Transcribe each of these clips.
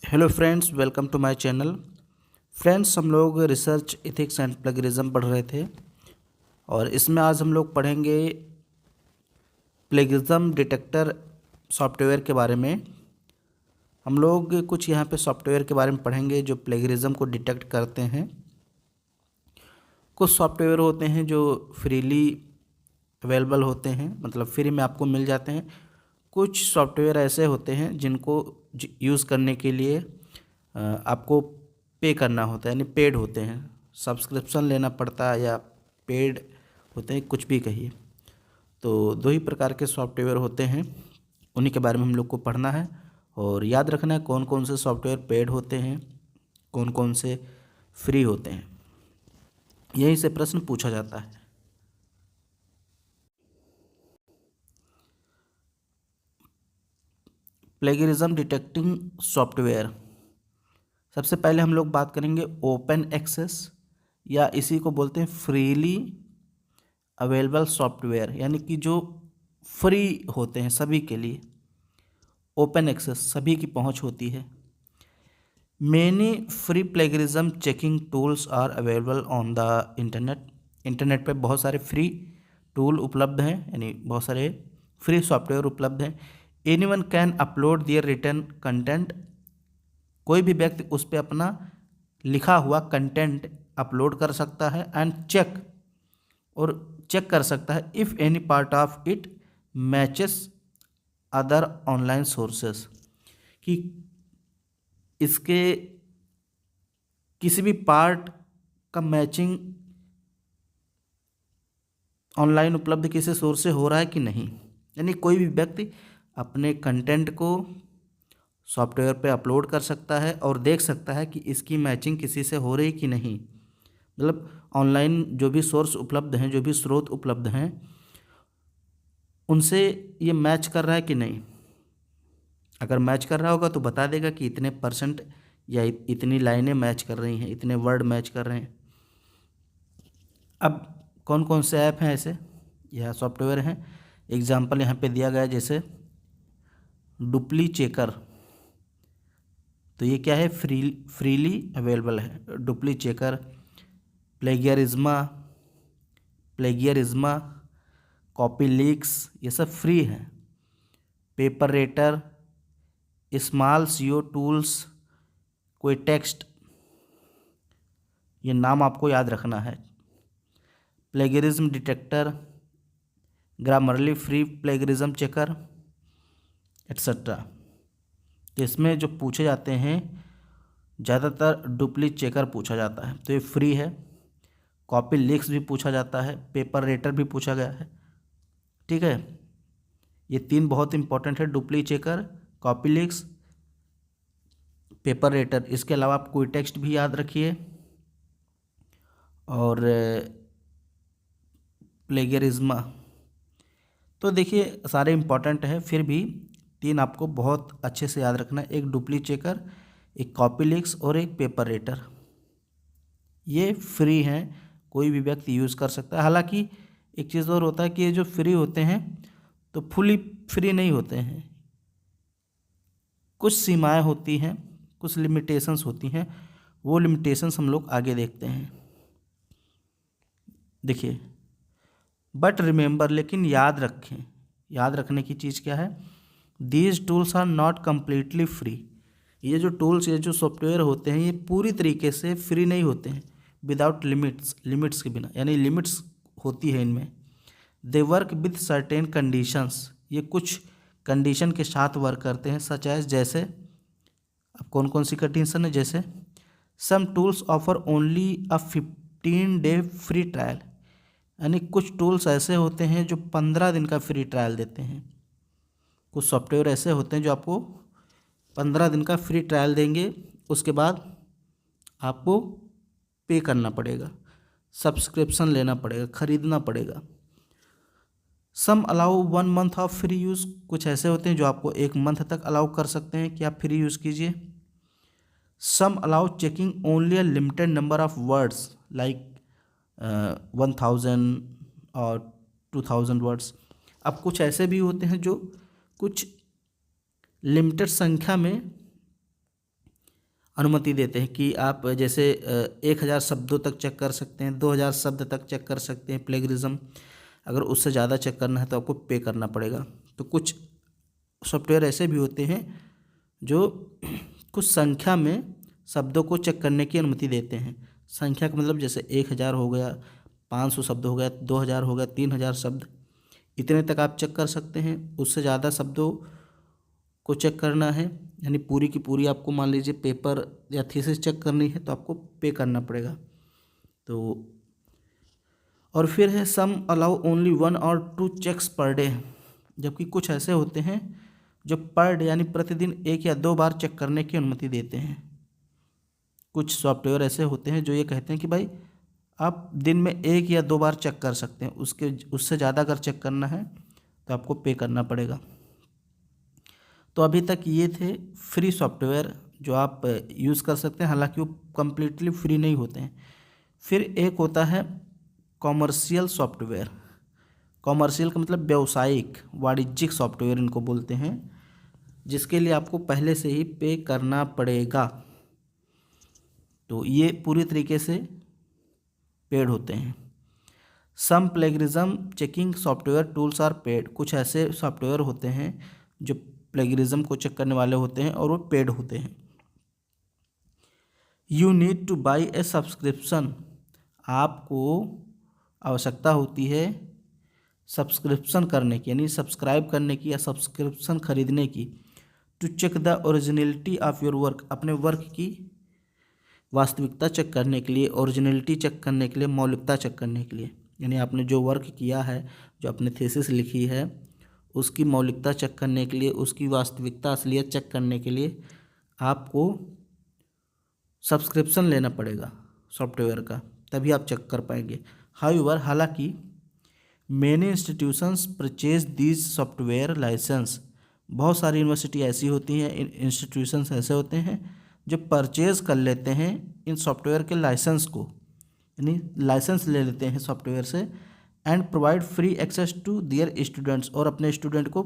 Hello friends, welcome to my channel. Friends, हम लोग research ethics and plagiarism पढ़ रहे थे और इसमें आज हम लोग पढ़ेंगे प्लेगरिज्म डिटेक्टर सॉफ्टवेयर के बारे में। हम लोग कुछ यहाँ पे सॉफ्टवेयर के बारे में पढ़ेंगे जो प्लेगरिज्म को डिटेक्ट करते हैं। कुछ सॉफ्टवेयर होते हैं जो फ्रीली अवेलेबल होते हैं, मतलब फ्री में आपको मिल जाते हैं। कुछ सॉफ्टवेयर ऐसे होते हैं जिनको यूज़ करने के लिए आपको पे करना होता है, यानी पेड होते हैं, सब्सक्रिप्शन लेना पड़ता है या पेड होते हैं, कुछ भी कहिए। तो दो ही प्रकार के सॉफ्टवेयर होते हैं, उन्हीं के बारे में हम लोग को पढ़ना है और याद रखना है कौन कौन से सॉफ्टवेयर पेड होते हैं, कौन कौन से फ्री होते हैं। यहीं से प्रश्न पूछा जाता है। प्लेगरिज्म डिटेक्टिंग सॉफ्टवेयर, सबसे पहले हम लोग बात करेंगे ओपन एक्सेस या इसी को बोलते हैं फ्रीली अवेलेबल सॉफ्टवेयर, यानी कि जो फ्री होते हैं सभी के लिए। ओपन एक्सेस, सभी की पहुंच होती है। Many free plagiarism checking tools are available on the internet. Internet पे बहुत सारे फ्री टूल उपलब्ध हैं, यानी बहुत सारे फ्री सॉफ्टवेयर उपलब्ध हैं। Anyone can upload their written content, कोई भी व्यक्ति उस पर अपना लिखा हुआ कंटेंट अपलोड कर सकता है। एंड चेक कर सकता है if any part of it matches other online sources, कि इसके किसी भी पार्ट का मैचिंग ऑनलाइन उपलब्ध किसी सोर्स से हो रहा है कि नहीं। यानी कोई भी व्यक्ति अपने कंटेंट को सॉफ्टवेयर पे अपलोड कर सकता है और देख सकता है कि इसकी मैचिंग किसी से हो रही कि नहीं। मतलब ऑनलाइन जो भी सोर्स उपलब्ध हैं, जो भी स्रोत उपलब्ध हैं, उनसे ये मैच कर रहा है कि नहीं। अगर मैच कर रहा होगा तो बता देगा कि इतने परसेंट या इतनी लाइनें मैच कर रही हैं, इतने वर्ड मैच कर रहे हैं। अब कौन कौन से ऐप हैं ऐसे, यह सॉफ्टवेयर हैं। एग्जाम्पल यहाँ पे दिया गया है, जैसे डुप्ली चेकर। तो ये क्या है, फ्रीली अवेलेबल है। डुप्ली चेकर, प्लेगियरिज्मा, कॉपी लीक्स, ये सब फ्री हैं। Paper rater, small CO tools, कोई टेक्स्ट, ये नाम आपको याद रखना है। Plagiarism detector, Grammarly free plagiarism checker, etcetera. तो इसमें जो पूछे जाते हैं ज़्यादातर डुप्ली चेकर पूछा जाता है, तो ये फ्री है। कॉपी लीक्स भी पूछा जाता है, पेपर रेटर भी पूछा गया है। ठीक है, ये तीन बहुत इंपॉर्टेंट है, dupli checker, copy leaks, paper rater. इसके अलावा आप कोई टेक्स्ट भी याद रखिए और प्लेगरिज्मा। तो देखिए सारे इंपॉर्टेंट है, फिर भी तीन आपको बहुत अच्छे से याद रखना है। एक डुप्ली चेकर, एक कॉपी लीक्स और एक पेपर रेटर। ये फ्री हैं, कोई भी व्यक्ति यूज़ कर सकता है। हालांकि एक चीज़ और होता है कि ये जो फ्री होते हैं तो फुली फ्री नहीं होते हैं, कुछ सीमाएं होती हैं, कुछ लिमिटेशंस होती हैं। वो लिमिटेशंस हम लोग आगे देखते हैं। देखिए, बट रिमेंबर, लेकिन याद रखें, याद रखने की चीज़ क्या है, these tools are not completely free. ये जो टूल्स, ये जो सॉफ्टवेयर होते हैं, ये पूरी तरीके से फ्री नहीं होते हैं। विदाउट लिमिट्स के बिना, यानी लिमिट्स होती है इनमें। They work with certain conditions, ये कुछ कंडीशन के साथ वर्क करते हैं। सच एज, जैसे, अब कौन कौन सी कंडीशन है, जैसे some tools offer only a 15 day free trial, यानी कुछ टूल्स ऐसे होते हैं जो 15 दिन का फ्री ट्रायल देते हैं। कुछ सॉफ्टवेयर ऐसे होते हैं जो आपको 15 दिन का फ्री ट्रायल देंगे, उसके बाद आपको पे करना पड़ेगा, सब्सक्रिप्शन लेना पड़ेगा, ख़रीदना पड़ेगा। Some allow 1 month of free use, कुछ ऐसे होते हैं जो आपको 1 मंथ तक अलाउ कर सकते हैं कि आप फ्री यूज़ कीजिए। Some allow checking only a limited number of words like 1000 और 2000 वर्ड्स। अब कुछ ऐसे भी होते हैं जो कुछ लिमिटेड संख्या में अनुमति देते हैं कि आप जैसे 1000 शब्दों तक चेक कर सकते हैं, 2000 शब्द तक चेक कर सकते हैं प्लेगरिज्म। अगर उससे ज़्यादा चेक करना है तो आपको पे करना पड़ेगा। तो कुछ सॉफ्टवेयर ऐसे भी होते हैं जो कुछ संख्या में शब्दों को चेक करने की अनुमति देते हैं। संख्या का मतलब जैसे 1000 हो गया, 500 शब्द हो गया, 2000 हो गया, 3000 शब्द, इतने तक आप चेक कर सकते हैं। उससे ज़्यादा शब्दों को चेक करना है, यानी पूरी की पूरी आपको मान लीजिए पेपर या थीसिस चेक करनी है तो आपको पे करना पड़ेगा। तो और फिर है सम अलाउ ओनली 1 और 2 चेक्स पर डे, जबकि कुछ ऐसे होते हैं जो पर डे यानी प्रतिदिन 1 या 2 बार चेक करने की अनुमति देते हैं। कुछ सॉफ्टवेयर ऐसे होते हैं जो ये कहते हैं कि भाई आप दिन में 1 या 2 बार चेक कर सकते हैं, उससे ज़्यादा अगर चेक करना है तो आपको पे करना पड़ेगा। तो अभी तक ये थे फ्री सॉफ्टवेयर जो आप यूज़ कर सकते हैं, हालांकि वो कम्प्लीटली फ्री नहीं होते हैं। फिर एक होता है कॉमर्शियल सॉफ्टवेयर। कॉमर्शियल का मतलब व्यावसायिक, वाणिज्यिक सॉफ्टवेयर इनको बोलते हैं, जिसके लिए आपको पहले से ही पे करना पड़ेगा। तो ये पूरी तरीके से पेड होते हैं। Some plagiarism checking software tools are paid. कुछ ऐसे सॉफ्टवेयर होते हैं जो प्लेगरिज्म को चेक करने वाले होते हैं और वो पेड होते हैं। You need two by A subscription. आपको आवश्यकता होती है सब्सक्रिप्शन करने की, यानी सब्सक्राइब करने की या सब्सक्रिप्शन खरीदने की। To check the originality of your work. अपने वर्क की वास्तविकता चेक करने के लिए, ओरिजिनलिटी चेक करने के लिए, मौलिकता चेक करने के लिए, यानी आपने जो वर्क किया है, जो आपने थीसिस लिखी है, उसकी मौलिकता चेक करने के लिए, उसकी वास्तविकता असलियत चेक करने के लिए आपको सब्सक्रिप्शन लेना पड़ेगा सॉफ्टवेयर का, तभी आप चेक कर पाएंगे। हाउएवर, हालांकि many institutions purchase these software license. बहुत सारी यूनिवर्सिटी ऐसी होती हैं, इंस्टीट्यूशंस ऐसे होते हैं जो परचेज कर लेते हैं इन सॉफ्टवेयर के लाइसेंस को, यानी लाइसेंस ले लेते हैं सॉफ्टवेयर से, and provide free access to their students. और अपने स्टूडेंट को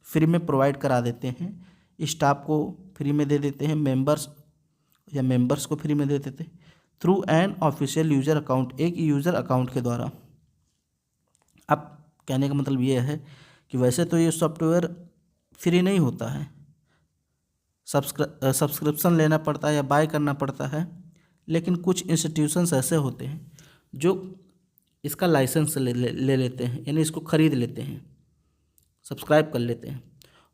फ्री में प्रोवाइड करा देते हैं, स्टाफ को फ्री में दे देते हैं, मेंबर्स को फ्री में दे देते हैं, through an official user account, एक यूज़र अकाउंट के द्वारा। अब कहने का मतलब ये है कि वैसे तो ये सॉफ्टवेयर फ्री नहीं होता है, सब्सक्रिप्शन लेना पड़ता है या बाय करना पड़ता है, लेकिन कुछ इंस्टीट्यूशंस ऐसे होते हैं जो इसका लाइसेंस ले लेते हैं, यानी इसको ख़रीद लेते हैं, सब्सक्राइब कर लेते हैं,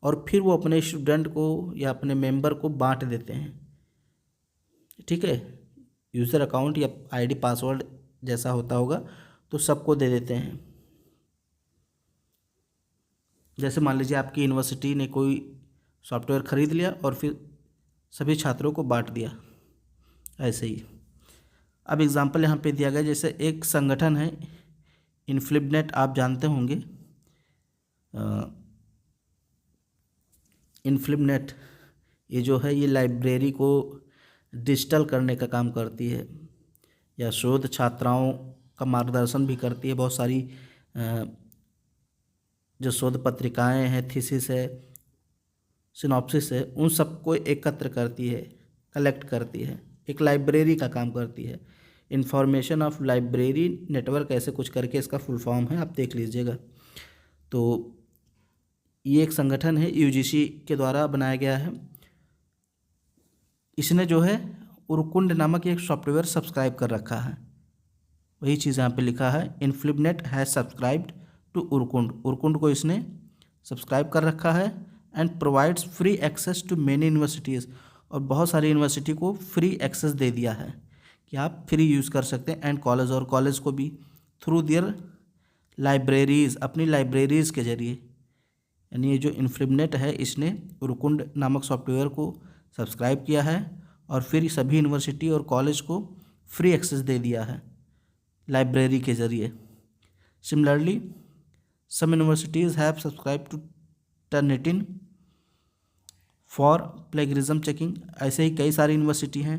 और फिर वो अपने स्टूडेंट को या अपने मेंबर को बांट देते हैं। ठीक है, यूज़र अकाउंट या आईडी पासवर्ड जैसा होता होगा तो सबको दे देते हैं। जैसे मान लीजिए आपकी यूनिवर्सिटी ने कोई सॉफ्टवेयर ख़रीद लिया और फिर सभी छात्रों को बांट दिया, ऐसे ही। अब एग्जांपल यहाँ पे दिया गया, जैसे एक संगठन है इनफ्लिबनेट, आप जानते होंगे। इनफ्लिबनेट ये जो है, ये लाइब्रेरी को डिजिटल करने का काम करती है, या शोध छात्राओं का मार्गदर्शन भी करती है। बहुत सारी जो शोध पत्रिकाएं हैं, थीसिस है, सिनॉप्सिस है, उन सबको एकत्र करती है, कलेक्ट करती है, एक लाइब्रेरी का काम करती है। इंफॉर्मेशन ऑफ लाइब्रेरी नेटवर्क ऐसे कुछ करके इसका फुल फॉर्म है, आप देख लीजिएगा। तो ये एक संगठन है, यूजीसी के द्वारा बनाया गया है। इसने जो है उरुकुंड नामक एक सॉफ्टवेयर सब्सक्राइब कर रखा है, वही चीज़ यहाँ पे लिखा है, INFLIBNET has subscribed to Urkund. Urkund को इसने सब्सक्राइब कर रखा है, and provides free access to many universities. और बहुत सारी यूनिवर्सिटी को फ्री एक्सेस दे दिया है कि आप फ्री यूज़ कर सकते हैं, एंड कॉलेज, और कॉलेज को भी थ्रू दियर लाइब्रेरीज़, अपनी लाइब्रेरीज़ के जरिए। यानी ये जो इनफ्लिबनेट है, इसने उरुकुंड नामक सॉफ्टवेयर को सब्सक्राइब किया है और फिर सभी यूनिवर्सिटी और कॉलेज को फ्री एक्सेस दे दिया है लाइब्रेरी के ज़रिए। Similarly some universities have subscribe to Turnitin for plagiarism checking. ऐसे ही कई सारी यूनिवर्सिटी हैं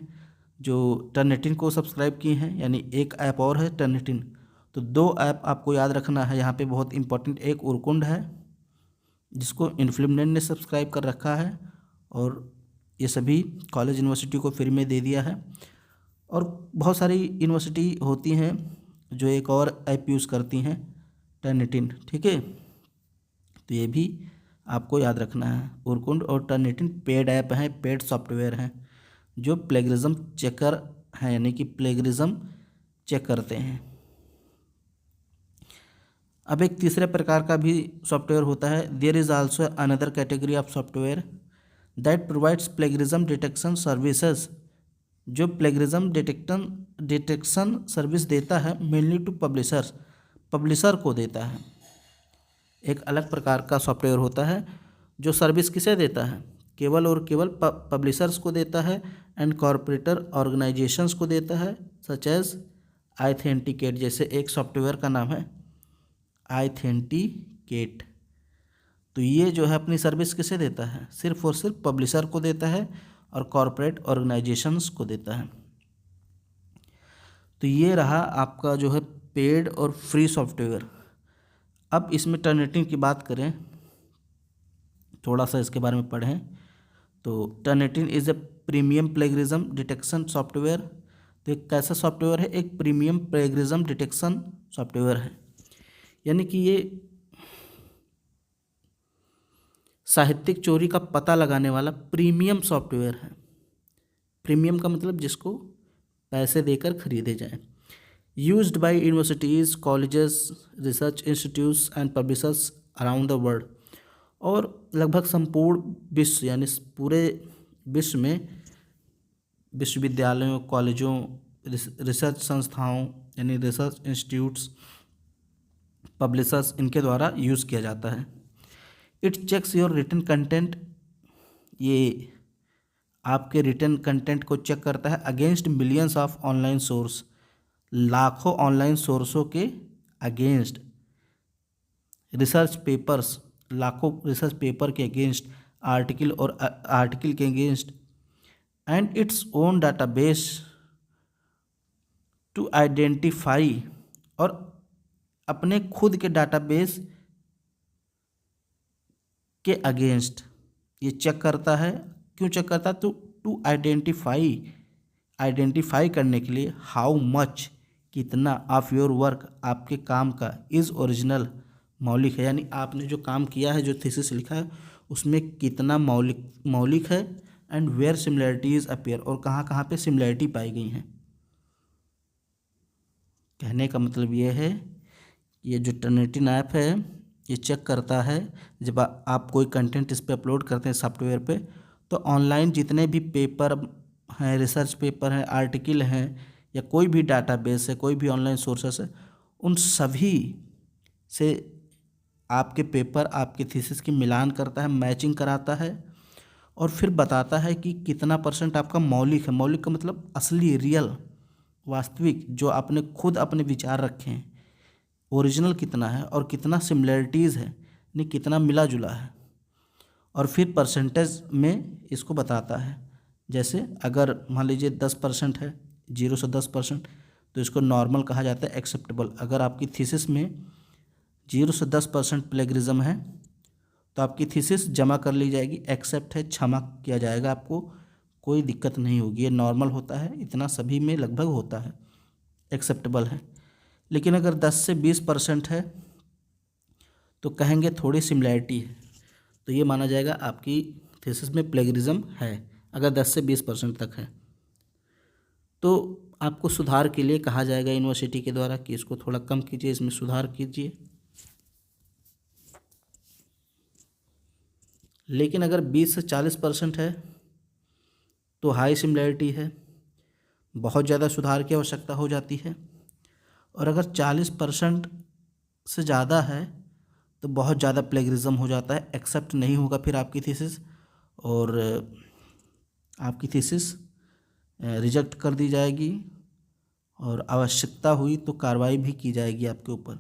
जो टर्निटिन को सब्सक्राइब की हैं, यानी एक ऐप और है टर्निटिन। तो 2 ऐप आपको याद रखना है यहाँ पे, बहुत इंपॉर्टेंट। एक उरुकुंड है जिसको इनफ्लिबनेट ने सब्सक्राइब कर रखा है, और ये सभी कॉलेज यूनिवर्सिटी को फ्री में दे दिया है। और बहुत सारी यूनिवर्सिटी होती हैं जो एक और ऐप यूज़ करती हैं, टर्निटिन, ठीक है। तो ये भी आपको याद रखना है। उरकुंड और टर्निटिन पेड ऐप हैं, पेड सॉफ्टवेयर हैं जो प्लेगरिज्म चेकर हैं, यानी कि प्लेगरिज्म चेक करते हैं। अब एक तीसरे प्रकार का भी सॉफ्टवेयर होता है। There is also another category of software that provides plagiarism detection services, जो प्लेगरिज्म डिटेक्शन सर्विस देता है मेनली टू पब्लिशर्स, पब्लिशर को देता है। एक अलग प्रकार का सॉफ्टवेयर होता है जो सर्विस किसे देता है, केवल और केवल पब्लिशर्स को देता है एंड कॉरपोरेटर ऑर्गेनाइजेशंस को देता है, सच एज ऑथेंटिकेट, जैसे एक सॉफ्टवेयर का नाम है ऑथेंटिकेट। तो ये जो है अपनी सर्विस किसे देता है, सिर्फ और सिर्फ पब्लिशर को देता है और कॉरपोरेट ऑर्गेनाइजेशंस को देता है। तो ये रहा आपका जो है पेड और फ्री सॉफ्टवेयर। अब इसमें टर्निटिन की बात करें, थोड़ा सा इसके बारे में पढ़ें। तो Turnitin is a premium plagiarism detection software. तो एक कैसा सॉफ्टवेयर है, एक प्रीमियम प्लेगरिज्म डिटेक्शन सॉफ्टवेयर है, यानी कि ये साहित्यिक चोरी का पता लगाने वाला प्रीमियम सॉफ्टवेयर है। प्रीमियम का मतलब जिसको पैसे देकर खरीदे जाए। Used by universities, colleges, research institutes and publishers around the world. और लगभग संपूर्ण विश्व, यानी पूरे विश्व में विश्वविद्यालयों, कॉलेजों, रिसर्च संस्थाओं यानी रिसर्च इंस्टीट्यूट्स, पब्लिशर्स, इनके द्वारा यूज़ किया जाता है। It checks your written content, ये आपके रिटन कंटेंट को चेक करता है against millions of online source, लाखों ऑनलाइन सोर्सों के अगेंस्ट, रिसर्च पेपर्स, लाखों रिसर्च पेपर के अगेंस्ट, आर्टिकल और आर्टिकल के against, and its own database to identify, और अपने खुद के डाटाबेस के अगेंस्ट ये चेक करता है। क्यों चेक करता है, तो टू आइडेंटिफाई करने के लिए हाउ मच, कितना, ऑफ योर वर्क, आपके काम का, इज़ ओरिजिनल, मौलिक है, यानी आपने जो काम किया है, जो थीसिस लिखा है उसमें कितना मौलिक है, एंड वेयर सिमिलैरिटीज अपीयर, और कहाँ कहाँ पे सिमिलैरिटी पाई गई हैं। कहने का मतलब ये है, ये जो टर्निटिन ऐप है ये चेक करता है जब आप कोई कंटेंट इस पर अपलोड करते हैं सॉफ्टवेयर पे, तो ऑनलाइन जितने भी पेपर हैं, रिसर्च पेपर हैं, आर्टिकल हैं, या कोई भी डाटाबेस है, कोई भी ऑनलाइन सोर्सेस है, उन सभी से आपके पेपर, आपके थीसिस की मिलान करता है, मैचिंग कराता है, और फिर बताता है कि कितना % आपका मौलिक है। मौलिक का मतलब असली, रियल, वास्तविक, जो आपने खुद अपने विचार रखे हैं, ओरिजिनल कितना है, और कितना सिमिलैरिटीज़ है, यानी कितना मिला जुला है, और फिर परसेंटेज में इसको बताता है। जैसे अगर मान लीजिए 10% है, 0 से 10%, तो इसको नॉर्मल कहा जाता है, एक्सेप्टेबल। अगर आपकी थीसिस में 0 से 10% प्लेगरिज्म है तो आपकी थीसिस जमा कर ली जाएगी, एक्सेप्ट है, क्षमा किया जाएगा, आपको कोई दिक्कत नहीं होगी, ये नॉर्मल होता है, इतना सभी में लगभग होता है, एक्सेप्टेबल है। लेकिन अगर 10 से 20% है तो कहेंगे थोड़ी सिमिलैरिटी है, तो ये माना जाएगा आपकी थीसिस में प्लेगरिज्म है, अगर 10 से 20% तक है। तो आपको सुधार के लिए कहा जाएगा यूनिवर्सिटी के द्वारा कि इसको थोड़ा कम कीजिए, इसमें सुधार कीजिए। लेकिन अगर 20 से 40% है तो हाई सिमिलैरिटी है, बहुत ज़्यादा सुधार की आवश्यकता हो जाती है। और अगर 40% से ज़्यादा है तो बहुत ज़्यादा प्लेगरिज्म हो जाता है, एक्सेप्ट नहीं होगा फिर आपकी थीसिस, और आपकी थीसिस रिजेक्ट कर दी जाएगी, और आवश्यकता हुई तो कार्रवाई भी की जाएगी आपके ऊपर,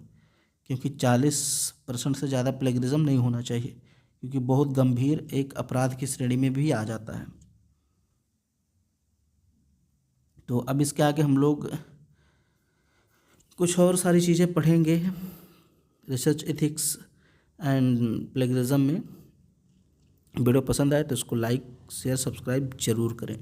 क्योंकि 40% से ज़्यादा प्लेगरिज्म नहीं होना चाहिए, क्योंकि बहुत गंभीर एक अपराध की श्रेणी में भी आ जाता है। तो अब इसके आगे हम लोग कुछ और सारी चीज़ें पढ़ेंगे रिसर्च एथिक्स एंड प्लेगरिज्म में। वीडियो पसंद आए तो इसको लाइक शेयर सब्सक्राइब जरूर करें।